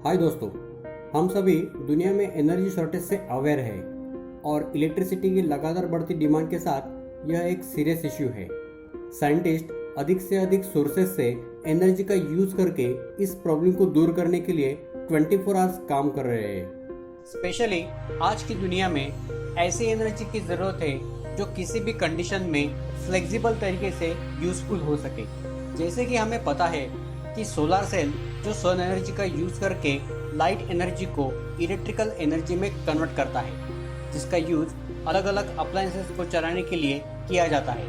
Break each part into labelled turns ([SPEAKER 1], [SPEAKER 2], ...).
[SPEAKER 1] हाय दोस्तों, हम सभी दुनिया में एनर्जी शॉर्टेज से अवेयर है और इलेक्ट्रिसिटी की लगातार बढ़ती डिमांड के साथ यह एक सीरियस इश्यू है। साइंटिस्ट अधिक से अधिक सोर्सेज से एनर्जी का यूज करके इस प्रॉब्लम को दूर करने के लिए 24 आवर्स काम कर रहे हैं।
[SPEAKER 2] स्पेशली आज की दुनिया में ऐसी एनर्जी की ज़रूरत है जो किसी भी कंडीशन में फ्लेक्सिबल तरीके से यूजफुल हो सके। जैसे कि हमें पता है कि सोलर सेल जो सन एनर्जी का यूज़ करके लाइट एनर्जी को इलेक्ट्रिकल एनर्जी में कन्वर्ट करता है, जिसका यूज़ अलग अलग अप्लायंसेस को चलाने के लिए किया जाता है।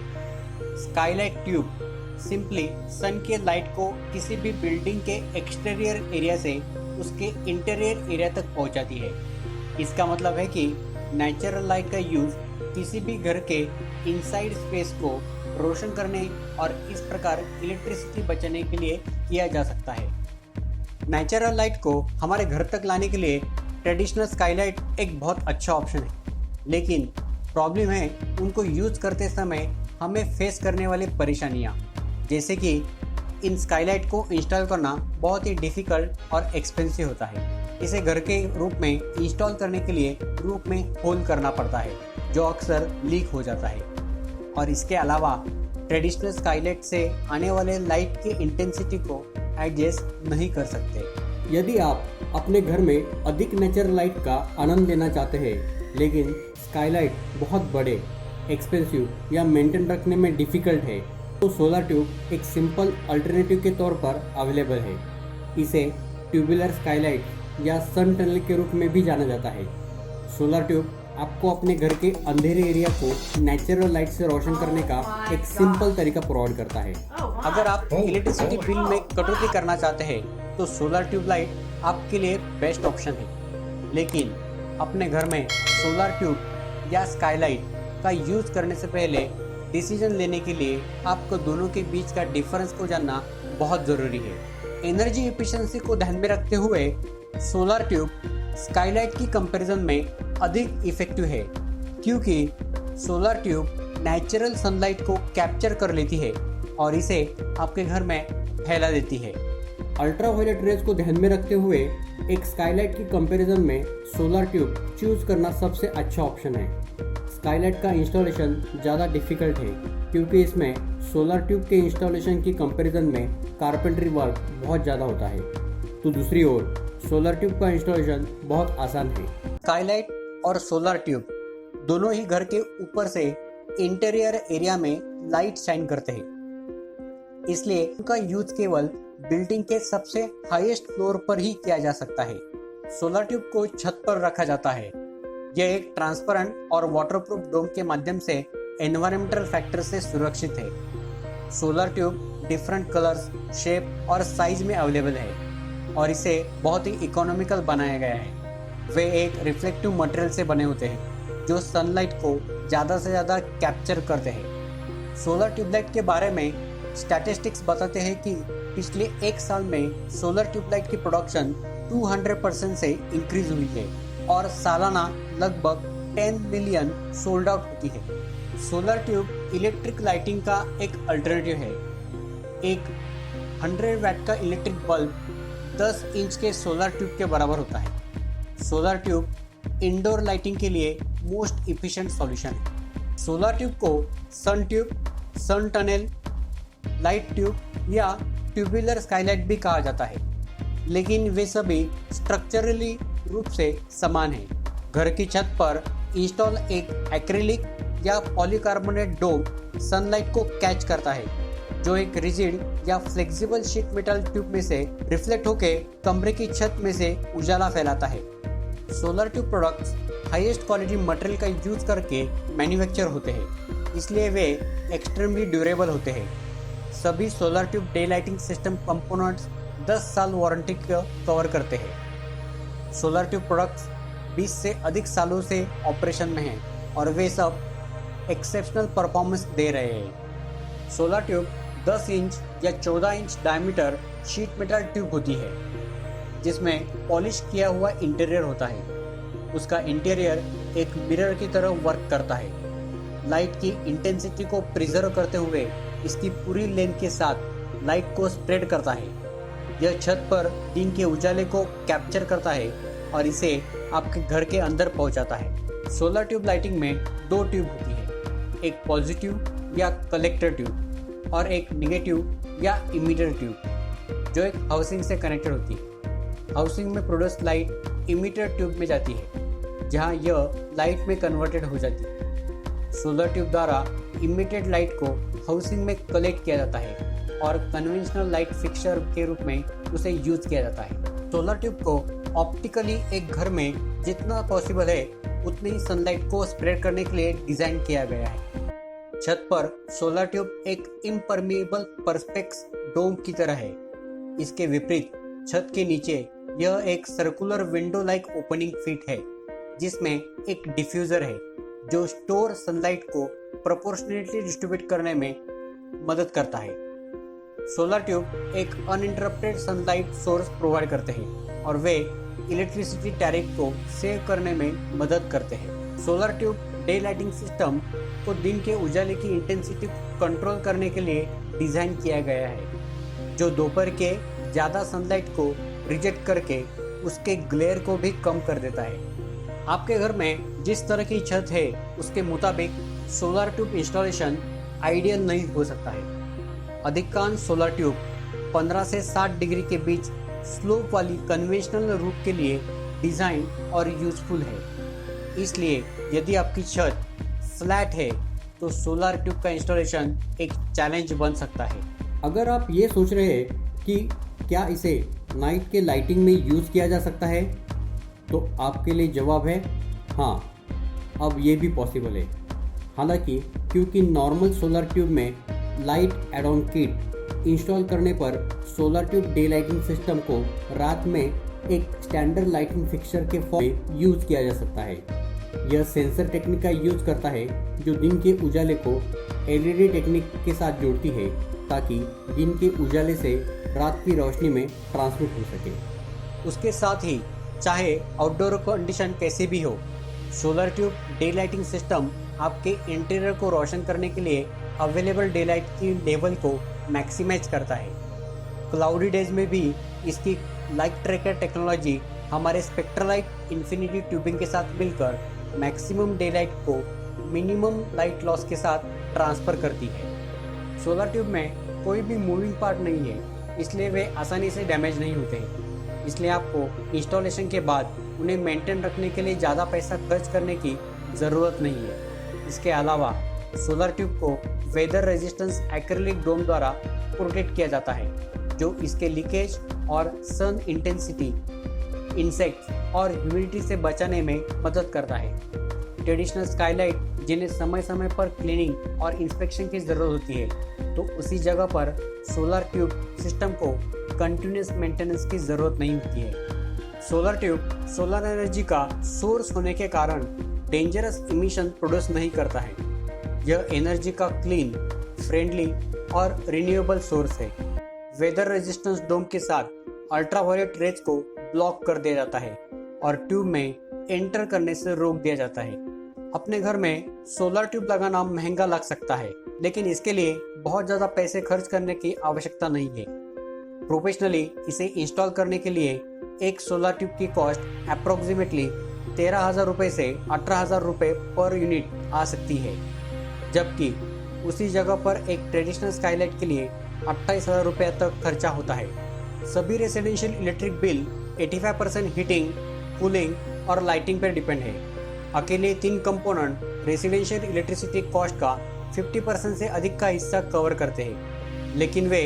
[SPEAKER 2] स्काईलाइट ट्यूब सिंपली सन के लाइट को किसी भी बिल्डिंग के एक्सटीरियर एरिया से उसके इंटीरियर एरिया तक पहुंचाती है। इसका मतलब है कि नेचुरल लाइट का यूज़ किसी भी घर के इनसाइड स्पेस को रोशन करने और इस प्रकार इलेक्ट्रिसिटी बचाने के लिए किया जा सकता है। नेचुरल लाइट को हमारे घर तक लाने के लिए ट्रेडिशनल स्काईलाइट एक बहुत अच्छा ऑप्शन है, लेकिन प्रॉब्लम है उनको यूज़ करते समय हमें फेस करने वाली परेशानियाँ, जैसे कि इन स्काईलाइट को इंस्टॉल करना बहुत ही डिफ़िकल्ट और एक्सपेंसिव होता है। इसे घर के रूप में इंस्टॉल करने के लिए रूप में होल करना पड़ता है, जो अक्सर लीक हो जाता है। और इसके अलावा ट्रेडिशनल स्काईलाइट से आने वाले लाइट की इंटेंसिटी को एडजस्ट नहीं कर सकते।
[SPEAKER 1] यदि आप अपने घर में अधिक नेचुरल लाइट का आनंद लेना चाहते हैं, लेकिन स्काईलाइट बहुत बड़े, एक्सपेंसिव या मेंटेन रखने में डिफ़िकल्ट है, तो सोलर ट्यूब एक सिंपल अल्टरनेटिव के तौर पर अवेलेबल है। इसे ट्यूबुलर स्काईलाइट या सन टनल के रूप में भी जाना जाता है। सोलर ट्यूब आपको अपने घर के अंधेरे एरिया को नेचुरल लाइट से रोशन करने का एक सिंपल तरीका प्रोवाइड करता है।
[SPEAKER 2] अगर आप इलेक्ट्रिसिटी बिल में कटौती करना चाहते हैं तो सोलर ट्यूब लाइट आपके लिए बेस्ट ऑप्शन है। लेकिन अपने घर में सोलर ट्यूब या स्काईलाइट का यूज़ करने से पहले डिसीजन लेने के लिए आपको दोनों के बीच का डिफरेंस को जानना बहुत ज़रूरी है। एनर्जी एफिशिएंसी को ध्यान में रखते हुए सोलर ट्यूब स्काईलाइट की कंपैरिजन में अधिक इफेक्टिव है, क्योंकि सोलर ट्यूब नेचुरल सनलाइट को कैप्चर कर लेती है और इसे आपके घर में फैला देती है।
[SPEAKER 1] अल्ट्रावायलेट रेज को ध्यान में रखते हुए एक स्काईलाइट की कंपैरिजन में सोलर ट्यूब चूज करना सबसे अच्छा ऑप्शन है। स्काईलाइट का इंस्टॉलेशन ज़्यादा डिफिकल्ट है, क्योंकि इसमें सोलर ट्यूब के इंस्टॉलेशन की कंपैरिजन में कारपेंट्री वर्क बहुत ज़्यादा होता है। तो दूसरी ओर सोलर ट्यूब का इंस्टॉलेशन बहुत आसान है।
[SPEAKER 2] स्काईलाइट और सोलर ट्यूब दोनों ही घर के ऊपर से इंटीरियर एरिया में लाइट शाइन करते हैं, इसलिए उनका यूज केवल बिल्डिंग के सबसे हाईएस्ट फ्लोर पर ही किया जा सकता है। सोलर ट्यूब को छत पर रखा जाता है। यह एक ट्रांसपेरेंट और वाटरप्रूफ डोम के माध्यम से एनवायरमेंटल फैक्टर से सुरक्षित है। Solar tube different colours, shape और साइज में अवेलेबल है और इसे बहुत ही इकोनॉमिकल बनाया गया है। वे एक रिफ्लेक्टिव मटेरियल से बने होते हैं जो सनलाइट को ज़्यादा से ज़्यादा कैप्चर करते हैं। सोलर ट्यूबलाइट के बारे में स्टैटिस्टिक्स बताते हैं कि पिछले एक साल में सोलर ट्यूबलाइट की प्रोडक्शन 200% से इंक्रीज हुई है और सालाना लगभग 10 मिलियन सोल्ड आउट होती है। सोलर ट्यूब इलेक्ट्रिक लाइटिंग का एक अल्टरनेटिव है। एक 100 वाट का इलेक्ट्रिक बल्ब 10 इंच के सोलर ट्यूब के बराबर होता है। सोलर ट्यूब इंडोर लाइटिंग के लिए मोस्ट इफिशिएंट सॉल्यूशन है। सोलर ट्यूब को सन ट्यूब, सन टनल, लाइट ट्यूब या ट्यूबुलर स्काईलाइट भी कहा जाता है, लेकिन वे सभी स्ट्रक्चरली रूप से समान हैं। घर की छत पर इंस्टॉल एक एक्रिलिक या पॉलीकार्बोनेट डोम सनलाइट को कैच करता है, जो एक रिजिड या फ्लेक्सिबल शीट मेटल ट्यूब में से रिफ्लेक्ट होकर कमरे की छत में से उजाला फैलाता है। Solar tube products highest quality material का यूज करके मैन्युफैक्चर होते हैं, इसलिए वे एक्सट्रीमली ड्यूरेबल होते हैं। सभी solar tube day lighting system components 10 साल वारंटी को कवर करते हैं। सोलर ट्यूब प्रोडक्ट्स 20 से अधिक सालों से ऑपरेशन में हैं और वे सब एक्सेप्शनल परफॉर्मेंस दे रहे हैं। सोलर ट्यूब 10 इंच या 14 inch diameter sheet metal tube होती है, जिसमें पॉलिश किया हुआ इंटीरियर होता है। उसका इंटीरियर एक मिरर की तरह वर्क करता है। लाइट की इंटेंसिटी को प्रिजर्व करते हुए इसकी पूरी लेंथ के साथ लाइट को स्प्रेड करता है। यह छत पर दिन के उजाले को कैप्चर करता है और इसे आपके घर के अंदर पहुंचाता है। सोलर ट्यूब लाइटिंग में दो ट्यूब होती है, एक पॉजिटिव या कलेक्टर ट्यूब और एक निगेटिव या इमीटर ट्यूब जो एक हाउसिंग से कनेक्टेड होती है। हाउसिंग में प्रोड्यूस लाइट इमीटर ट्यूब में जाती है जहां यह लाइट में कन्वर्टेड हो जाती है। सोलर ट्यूब द्वारा इमिटेड लाइट को हाउसिंग में कलेक्ट किया जाता है और कन्वेंशनल लाइट फिक्सचर के रूप में उसे यूज किया जाता है। सोलर ट्यूब को ऑप्टिकली एक घर में जितना पॉसिबल है उतनी ही सनलाइट को स्प्रेड करने के लिए डिजाइन किया गया है। छत पर सोलर ट्यूब एक इम्परमिएबल परस्पेक्स डोम की तरह है। इसके विपरीत छत के नीचे यह एक circular window like opening fit है जिसमें एक डिफ्यूजर है जो स्टोर सनलाइट को प्रोपोर्शनेटली डिस्ट्रीब्यूट करने में मदद करता है। सोलर ट्यूब एक अनइंटरप्टेड सनलाइट सोर्स प्रोवाइड करते हैं और वे इलेक्ट्रिसिटी टैरिफ को सेव करने में मदद करते हैं। Solar tube day lighting system को दिन के उजाले की इंटेंसिटी कंट्रोल करने के लिए डिजाइन किया गया है जो दोपहर के ज़्यादा सनलाइट को रिजेक्ट करके उसके ग्लेयर को भी कम कर देता है। आपके घर में जिस तरह की छत है उसके मुताबिक सोलर ट्यूब इंस्टॉलेशन आइडियल नहीं हो सकता है। अधिकांश सोलर ट्यूब 15 से 60 डिग्री के बीच स्लोप वाली कन्वेंशनल रूफ के लिए डिज़ाइन और यूजफुल है। इसलिए यदि आपकी छत फ्लैट है तो सोलर ट्यूब का इंस्टॉलेशन एक चैलेंज बन सकता है।
[SPEAKER 1] अगर आप ये सोच रहे हैं कि क्या इसे नाइट के लाइटिंग में यूज़ किया जा सकता है तो आपके लिए जवाब है हाँ, अब ये भी पॉसिबल है। हालांकि क्योंकि नॉर्मल सोलर ट्यूब में light add on kit install करने पर solar tube day lighting system को रात में एक स्टैंडर्ड लाइटिंग फिक्सचर के फॉर्म में यूज किया जा सकता है। यह सेंसर टेक्निक का यूज करता है जो दिन के उजाले को एलईडी टेक्निक के साथ जोड़ती है ताकि दिन के उजाले से रात की रोशनी में ट्रांसमिट हो सके।
[SPEAKER 2] उसके साथ ही चाहे आउटडोर कंडीशन कैसी भी हो, solar tube day lighting system आपके इंटीरियर को रोशन करने के लिए अवेलेबल डे लाइट की लेवल को मैक्सिमाइज करता है। क्लाउडी डेज में भी इसकी लाइट ट्रैकर टेक्नोलॉजी हमारे स्पेक्ट्रलाइट इन्फिनिटी ट्यूबिंग के साथ मिलकर मैक्सिमम डे लाइट को मिनिमम लाइट लॉस के साथ ट्रांसफ़र करती है। सोलर ट्यूब में कोई भी मूविंग पार्ट नहीं है इसलिए वे आसानी से डैमेज नहीं होते हैं। इसलिए आपको इंस्टॉलेशन के बाद उन्हें मेंटेन रखने के लिए ज़्यादा पैसा खर्च करने की ज़रूरत नहीं है। इसके अलावा सोलर ट्यूब को वेदर रेजिस्टेंस एक्रिलिक डोम द्वारा प्रोटेक्ट किया जाता है जो इसके लीकेज और सन इंटेंसिटी, इंसेक्ट्स और ह्यूमिडिटी से बचाने में मदद करता है। ट्रेडिशनल स्काईलाइट जिन्हें समय समय पर क्लीनिंग और इंस्पेक्शन की ज़रूरत होती है तो उसी जगह पर सोलर ट्यूब सिस्टम को कंटिन्यूस मेंटेनेंस की ज़रूरत नहीं होती है। सोलर ट्यूब सोलर एनर्जी का सोर्स होने के कारण डेंजरस इमिशन प्रोड्यूस नहीं करता है। यह एनर्जी का क्लीन, फ्रेंडली और रिन्यूएबल सोर्स है। वेदर रेजिस्टेंस डोम के साथ अल्ट्रावायलेट रेज को ब्लॉक कर दिया जाता है और ट्यूब में एंटर करने से रोक दिया जाता है। अपने घर में सोलर ट्यूब लगाना महंगा लग सकता है लेकिन इसके लिए बहुत ज़्यादा पैसे खर्च करने की आवश्यकता नहीं है। प्रोफेशनली इसे इंस्टॉल करने के लिए एक सोलर ट्यूब की कॉस्ट अप्रोक्सीमेटली 13,000 रुपये से 18,000 रुपये पर यूनिट आ सकती है, जबकि उसी जगह पर एक ट्रेडिशनल स्काईलाइट के लिए 28,000 रुपये तक खर्चा होता है। सभी residential electric bill 85% heating, cooling और लाइटिंग पर डिपेंड है। अकेले 3 कंपोनेंट रेसिडेंशियल इलेक्ट्रिसिटी कॉस्ट का 50% से अधिक का हिस्सा कवर करते हैं, लेकिन वे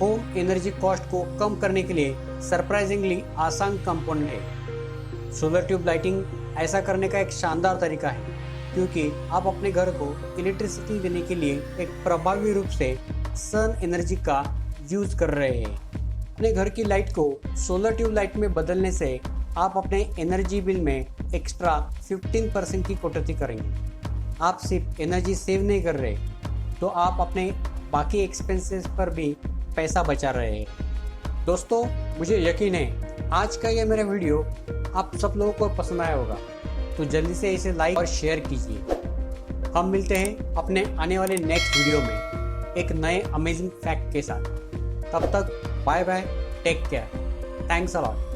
[SPEAKER 2] होम एनर्जी कॉस्ट को कम करने के लिए सरप्राइजिंगली आसान कंपोनेंट है। सोलर ट्यूब लाइटिंग ऐसा करने का एक शानदार तरीका है क्योंकि आप अपने घर को इलेक्ट्रिसिटी देने के लिए एक प्रभावी रूप से सन एनर्जी का यूज कर रहे हैं। अपने घर की लाइट को सोलर ट्यूब लाइट में बदलने से आप अपने एनर्जी बिल में एक्स्ट्रा 15% की कटौती करेंगे। आप सिर्फ एनर्जी सेव नहीं कर रहे तो आप अपने बाकी एक्सपेंसेस पर भी पैसा बचा रहे हैं। दोस्तों, मुझे यकीन है आज का ये मेरा वीडियो आप सब लोगों को पसंद आया होगा, तो जल्दी से इसे लाइक और शेयर कीजिए। हम मिलते हैं अपने आने वाले नेक्स्ट वीडियो में एक नए अमेजिंग फैक्ट के साथ। तब तक bye bye, take take care, thanks a lot.